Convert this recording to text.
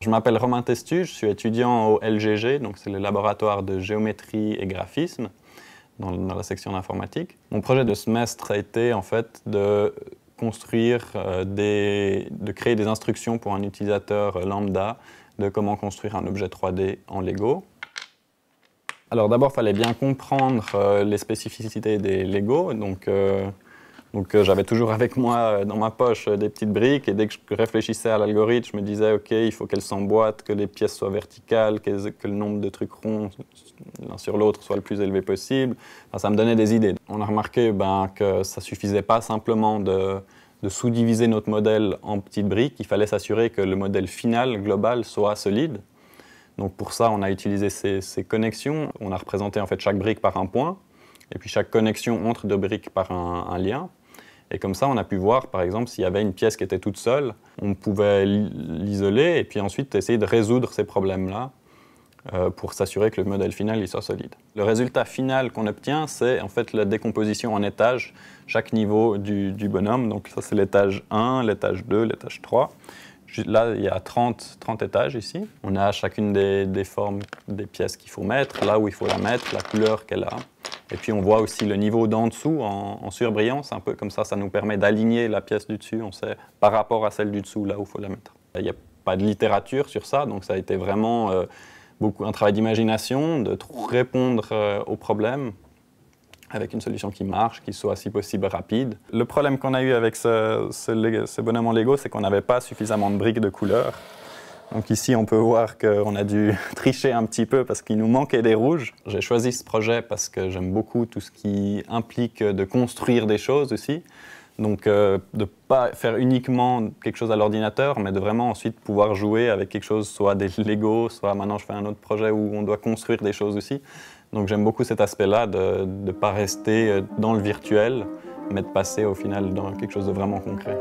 Je m'appelle Romain Testu, je suis étudiant au LGG, donc c'est le laboratoire de géométrie et graphisme dans la section d'informatique. Mon projet de semestre a été en fait de construire, de créer des instructions pour un utilisateur lambda de comment construire un objet 3D en Lego. Alors d'abord, il fallait bien comprendre les spécificités des Lego. Donc j'avais toujours avec moi dans ma poche des petites briques et dès que je réfléchissais à l'algorithme, je me disais ok, il faut qu'elles s'emboîtent, que les pièces soient verticales, que le nombre de trucs ronds l'un sur l'autre soit le plus élevé possible. Enfin, ça me donnait des idées. On a remarqué que ça ne suffisait pas simplement de sous-diviser notre modèle en petites briques, il fallait s'assurer que le modèle final, global, soit solide. Donc pour ça, on a utilisé ces connexions. On a représenté en fait chaque brique par un point, et puis chaque connexion entre deux briques par un lien. Et comme ça, on a pu voir, par exemple, s'il y avait une pièce qui était toute seule, on pouvait l'isoler et puis ensuite essayer de résoudre ces problèmes-là pour s'assurer que le modèle final il soit solide. Le résultat final qu'on obtient, c'est en fait la décomposition en étages, chaque niveau du bonhomme. Donc ça, c'est l'étage 1, l'étage 2, l'étage 3. Là, il y a 30 étages ici. On a chacune des formes des pièces qu'il faut mettre, là où il faut la mettre, la couleur qu'elle a. Et puis on voit aussi le niveau d'en dessous en surbrillance, un peu comme ça nous permet d'aligner la pièce du dessus, on sait par rapport à celle du dessous, là où il faut la mettre. Il n'y a pas de littérature sur ça, donc ça a été vraiment un travail d'imagination, de répondre aux problèmes avec une solution qui marche, qui soit si possible rapide. Le problème qu'on a eu avec ce bonhomme en Lego, c'est qu'on n'avait pas suffisamment de briques de couleur. Donc ici, on peut voir qu'on a dû tricher un petit peu parce qu'il nous manquait des rouges. J'ai choisi ce projet parce que j'aime beaucoup tout ce qui implique de construire des choses aussi. Donc de ne pas faire uniquement quelque chose à l'ordinateur, mais de vraiment ensuite pouvoir jouer avec quelque chose, soit des Lego, soit maintenant je fais un autre projet où on doit construire des choses aussi. Donc j'aime beaucoup cet aspect-là de ne pas rester dans le virtuel, mais de passer au final dans quelque chose de vraiment concret.